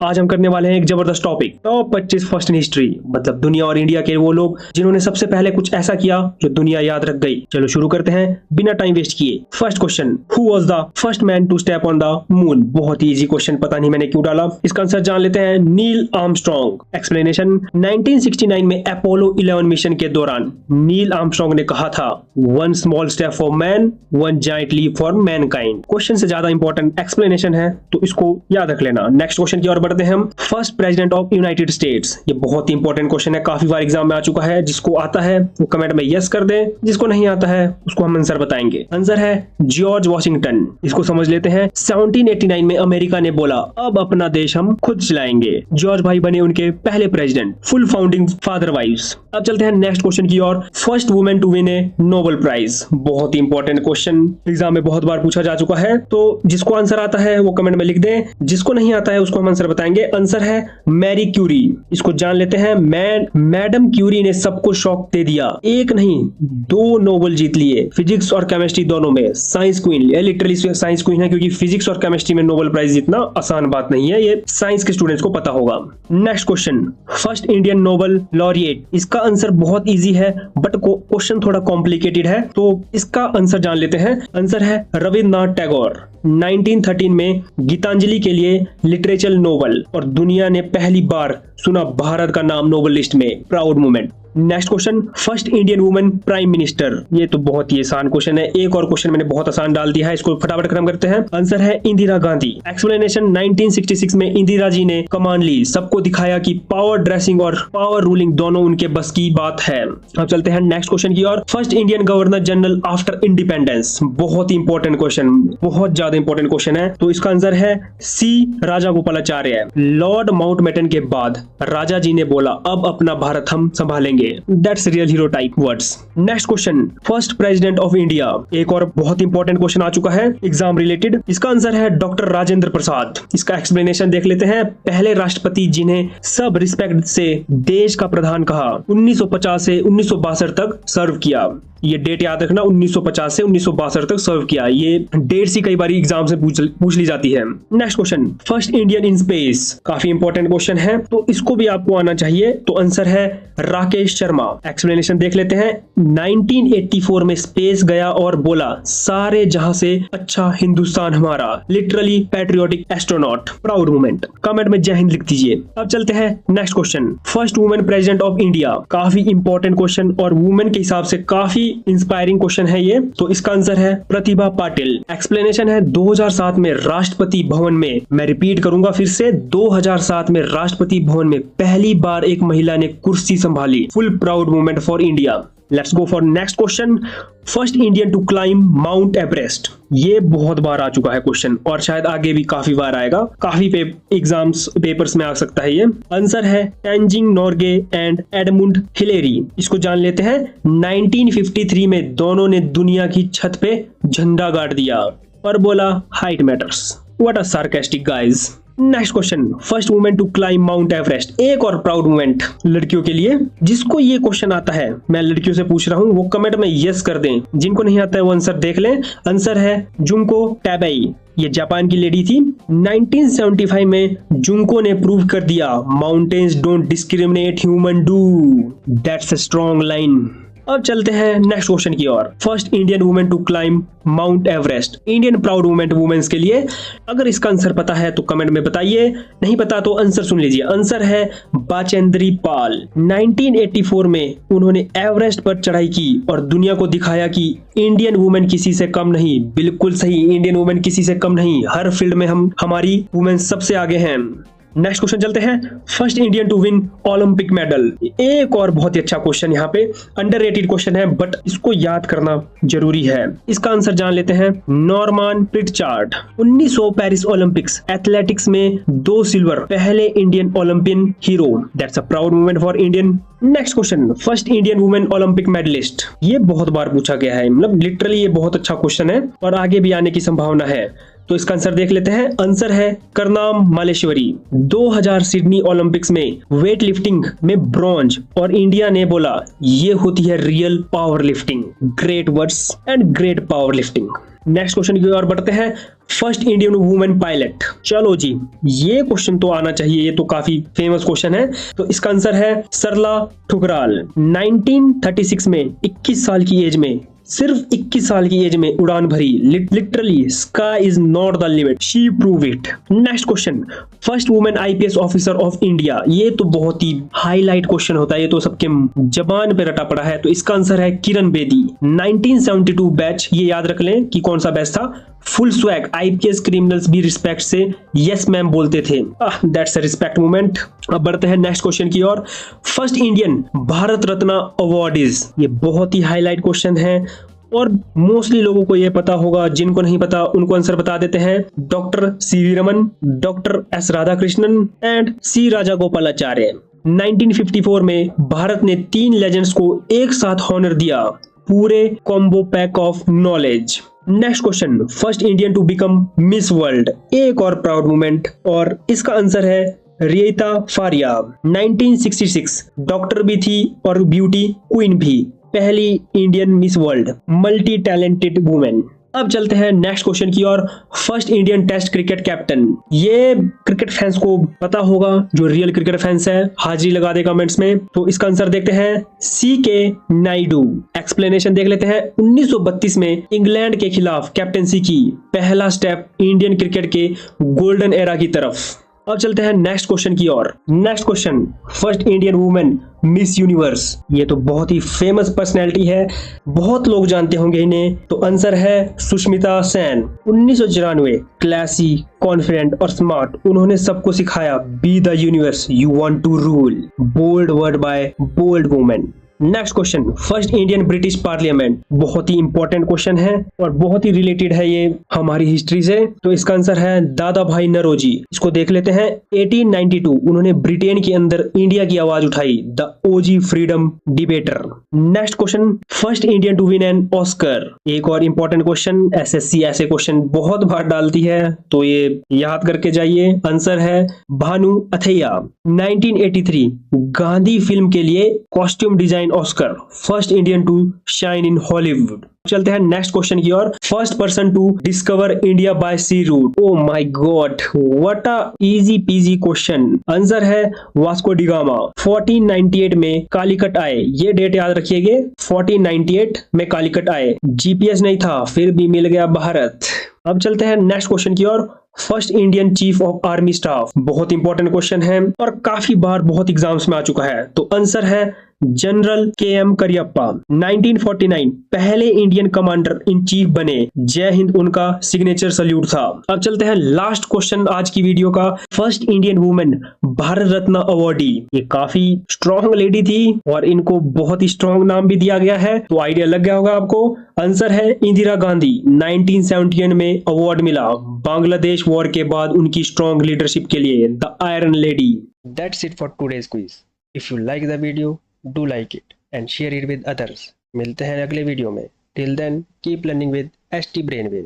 आज हम करने वाले हैं एक जबरदस्त topic, top 25 first in history. मतलब दुनिया और इंडिया के वो लोग जिन्होंने सबसे पहले कुछ ऐसा किया जो दुनिया याद रख गई। चलो शुरू करते हैं बिना टाइम वेस्ट किए। First question, who was the first man to step on the moon? बहुत ही इजी क्वेश्चन, पता नहीं मैंने क्यों डाला। इसका आंसर जान लेते हैं, नील आर्मस्ट्रॉन्ग। एक्सप्लेनेशन, 1969 में अपोलो 11 मिशन के दौरान नील आर्मस्ट्रॉन्ग ने कहा था, one small step for man, one giant leap for mankind. Question से ज्यादा इंपॉर्टेंट एक्सप्लेनेशन है, तो इसको याद रख लेना। नेक्स्ट क्वेश्चन की ओर बढ़ते हैं हम। First president of United states. ये बहुत ही इंपॉर्टेंट क्वेश्चन है, काफी बार एग्जाम में आ चुका है। जिसको आता है वो कमेंट में यस कर दे, जिसको नहीं आता है उसको हम आंसर बताएंगे। आंसर है जॉर्ज वॉशिंगटन। इसको समझ लेते हैं। 1789 में अमेरिका ने बोला, अब अपना देश हम खुद चलाएंगे। जॉर्ज भाई बने उनके पहले president, full founding father wives. अब चलते हैं नेक्स्ट क्वेश्चन की ओर। First women to win a Nobel prize. बहुत ही इंपॉर्टेंट क्वेश्चन, एग्जाम में बहुत बार पूछा जा चुका है। तो जिसको आंसर आता है वो कमेंट में लिख दे, जिसको नहीं आता है उसको हम आंसर बताएंगे। आंसर है मैरी क्यूरी। इसको जान लेते हैं। मैडम क्यूरी ने सबको शॉक दे दिया। एक नहीं 2 नोबेल जीत लिए, फिजिक्स और केमिस्ट्री दोनों में। साइंस क्वीन, ये लिटरली साइंस क्वीन है, क्योंकि फिजिक्स और केमिस्ट्री में नोबेल प्राइज जीतना आसान बात नहीं है, ये साइंस के स्टूडेंट्स को पता होगा। Next question, first Indian Nobel laureate. इसका आंसर बहुत इजी है, बट क्वेश्चन थोड़ा कॉम्प्लिकेटेड है, तो इसका आंसर जान लेते हैं। आंसर है रविन्द्रनाथ टैगोर। 1913 में गीतांजलि के लिए लिटरेचर नोबेल, और दुनिया ने पहली बार सुना भारत का नाम नोबेल लिस्ट में। Proud moment. Next question, first Indian women prime minister. ये तो बहुत ही आसान क्वेश्चन है। एक और क्वेश्चन मैंने बहुत आसान डाल दिया है, इसको फटाफट खत्म करते हैं। आंसर है इंदिरा गांधी। एक्सप्लेनेशन, 1966 में इंदिरा जी ने कमान ली, सबको दिखाया कि पावर ड्रेसिंग और पावर रूलिंग दोनों उनके बस की बात है। अब चलते हैं नेक्स्ट क्वेश्चन की ओर। First Indian governor general after independence. बहुत ही इंपॉर्टेंट क्वेश्चन, बहुत ज्यादा इंपॉर्टेंट क्वेश्चन है। तो इसका आंसर है सी राजागोपालाचार्य। लॉर्ड माउंटबेटन के बाद राजा जी ने बोला, अब अपना भारत हम संभालेंगे। That's real hero type words. Next question, first president of India. एक और बहुत इंपॉर्टेंट क्वेश्चन आ चुका है एग्जाम रिलेटेड। इसका आंसर है डॉक्टर राजेंद्र प्रसाद। इसका एक्सप्लेनेशन देख लेते हैं। पहले राष्ट्रपति जिन्हें सब रिस्पेक्ट से देश का प्रधान कहा, 1950 से 1962 तक सर्व किया। ये डेट याद रखना, 1950 से 1962 तक सर्व किया। ये डेट सी कई बार एग्जाम से पूछ ली जाती है। Next question, first Indian in space. काफी इंपॉर्टेंट क्वेश्चन है, तो इसको भी आपको आना चाहिए। तो आंसर है राकेश शर्मा। एक्सप्लेनेशन देख लेते हैं। 1984 में स्पेस गया और बोला, सारे जहां से अच्छा हिंदुस्तान हमारा। Literally patriotic astronaut. Proud moment. Comment में जय हिंद लिख दीजिए। अब चलते हैं next question, first women president of India. काफी इंपॉर्टेंट क्वेश्चन और वुमेन के हिसाब से काफी इंस्पायरिंग क्वेश्चन है ये। तो इसका आंसर है प्रतिभा पाटिल। एक्सप्लेनेशन है 2007 में राष्ट्रपति भवन में, मैं रिपीट करूंगा फिर से, 2007 में राष्ट्रपति भवन में पहली बार एक महिला ने कुर्सी संभाली। Full proud moment for India. Let's go for next question, first Indian to climb Mount Everest. ये बहुत बार आ चुका है क्वेश्चन, और शायद आगे भी काफी बार आएगा। काफी एग्जाम्स पेपर्स में आ सकता है ये। आंसर है तेंजिंग नोर्गे एंड एडमुंड हिलेरी। इसको जान लेते हैं। 1953 में दोनों ने दुनिया की छत पे झंडा गाड़ दिया और बोला, height matters. What a sarcastic guys. Next question, first women to climb Mount Everest. एक और प्राउड मोमेंट लड़कियों के लिए। जिसको ये क्वेश्चन आता है, मैं लड़कियों से पूछ रहा हूँ, वो कमेंट में यस कर दें। जिनको नहीं आता है वो आंसर देख लें। आंसर है जुंको टैबेई। ये जापान की लेडी थी। 1975 में जुंको ने प्रूव कर दिया, mountains don't discriminate, human do. That's a strong line. अब चलते हैं नेक्स्ट क्वेश्चन की ओर। First Indian women to climb Mount Everest. Indian proud women women's के लिए। अगर इसका आंसर पता है तो कमेंट में बताइए, नहीं पता तो आंसर सुन लीजिए। आंसर है बाचेंद्री पाल। 1984 में उन्होंने एवरेस्ट पर चढ़ाई की और दुनिया को दिखाया कि इंडियन वुमेन किसी से कम नहीं। बिल्कुल सही, इंडियन वुमेन किसी से कम नहीं। हर फील्ड में हमारी वुमेन सबसे आगे हैं। नेक्स्ट क्वेश्चन चलते हैं, first Indian to win Olympic medal. एक और बहुत ही अच्छा क्वेश्चन, यहाँ पे अंडररेटेड क्वेश्चन है, बट इसको याद करना जरूरी है। इसका आंसर जान लेते हैं। Norman Pritchard. 1900 Paris Olympics athletics में 2 सिल्वर, पहले Indian Olympian hero. That's a proud moment for Indian. Next question, first Indian women Olympic medalist. ये बहुत बार पूछा गया है, मतलब लिटरली ये बहुत अच्छा क्वेश्चन है और आगे भी आने की संभावना है। तो इसका आंसर देख लेते हैं। आंसर है करनाम मालेश्वरी। 2000 सिडनी ओलंपिक्स में वेट लिफ्टिंग में ब्रॉन्ज, और इंडिया ने बोला ये होती है real power lifting. Great words and great power lifting. Next question की ओर बढ़ते हैं। First Indian women pilot. चलो जी, ये क्वेश्चन तो आना चाहिए, ये तो काफी फेमस क्वेश्चन है। तो इसका आंसर है सरला ठुकराल। 1936 में 21 साल की एज में, सिर्फ 21 साल की एज में उड़ान भरी। Literally sky is not the limit, she prove it. Next question, first women IPS officer of India. ये तो बहुत ही हाईलाइट क्वेश्चन होता है, ये तो सबके जबान पे रटा पड़ा है। तो इसका आंसर है किरण बेदी। 1972 बैच, ये याद रख लें कि कौन सा बैच था। फुल स्वैग आईपीएस क्रिमिनल्स भी रिस्पेक्ट से यस मैम बोलते थे। That's a respect movement. अब बढ़ते हैं नेक्स्ट क्वेश्चन की ओर। First Indian Bharat Ratna awardees. ये बहुत ही हाईलाइट क्वेश्चन है और मोस्टली लोगों को ये पता होगा, जिनको नहीं पता उनको आंसर बता देते हैं। Doctor CV Raman, doctor S Radhakrishnan and C Rajagopalachari. 1954 में भारत ने 3 लेजेंड्स को एक साथ हॉनर दिया, पूरे combo pack of knowledge. Next question, first Indian to become Miss World. एक और प्राउड मोमेंट और इसका आंसर है रियता फारिया। 1966 डॉक्टर भी थी और ब्यूटी क्वीन भी, पहली Indian Miss World, multi talented women. अब चलते हैं नेक्स्ट क्वेश्चन की ओर। First Indian test cricket captain. ये क्रिकेट फैंस को पता होगा, जो रियल क्रिकेट फैंस है हाजिरी लगा दे कमेंट्स में। तो इसका आंसर देखते हैं CK नायडू। एक्सप्लेनेशन देख लेते हैं। 1932 में इंग्लैंड के खिलाफ कैप्टनसी की, पहला स्टेप इंडियन क्रिकेट के गोल्डन एरा की तरफ। अब चलते हैं नेक्स्ट क्वेश्चन की ओर। Next question, first Indian women Miss Universe. ये तो बहुत ही फेमस पर्सनैलिटी है, बहुत लोग जानते होंगे इन्हें। तो आंसर है सुष्मिता सेन। 1994, क्लासी, कॉन्फिडेंट और स्मार्ट, उन्होंने सबको सिखाया be the universe you want to rule. Bold word by bold women. Next question, first Indian British parliament. बहुत ही इंपॉर्टेंट क्वेश्चन है और बहुत ही रिलेटेड है ये हमारी हिस्ट्री से। तो इसका आंसर है दादा भाई नौरोजी। इसको देख लेते हैं। 1892 उन्होंने ब्रिटेन के अंदर इंडिया की आवाज उठाई, the OG freedom debater. Next question, first Indian to win an Oscar. एक और इंपॉर्टेंट क्वेश्चन, SSC ऐसे क्वेश्चन बहुत बार डालती है, तो ये याद करके जाइए। आंसर है भानु अथैया। 1983 गांधी फिल्म के लिए costume design Oscar, first Indian to shine in Hollywood. चलते हैं नेक्स्ट क्वेश्चन की ओर। First person to discover India by sea route. Oh my God, what a easy PG question. Answer है वास्को डी गामा। 1498 में कालीकट आए, ये date याद रखिएगा। 1498 में कालीकट आए। GPS नहीं था, फिर भी मिल गया भारत। अब चलते हैं नेक्स्ट क्वेश्चन की ओर। First Indian chief of army staff. बहुत इंपॉर्टेंट क्वेश्चन है और काफी बार बहुत एग्जाम्स में आ चुका है। तो आंसर है जनरल KM करियप्पा। 1949 पहले इंडियन कमांडर इन चीफ बने, जय हिंद उनका सिग्नेचर सल्यूट था। अब चलते हैं लास्ट क्वेश्चन आज की वीडियो का। First Indian women Bharat Ratna awardee. ये काफी स्ट्रॉन्ग लेडी थी और इनको बहुत ही स्ट्रॉन्ग नाम भी दिया गया है, तो आइडिया लग गया होगा आपको। आंसर है इंदिरा गांधी। 1971 में अवार्ड मिला, बांग्लादेश वॉर के बाद उनकी स्ट्रॉन्ग लीडरशिप के लिए, the iron lady. That's it for today's quiz. If you like the video, do like it and share it with others. मिलते हैं अगले वीडियो में। Till then, keep learning with ST Brainwave.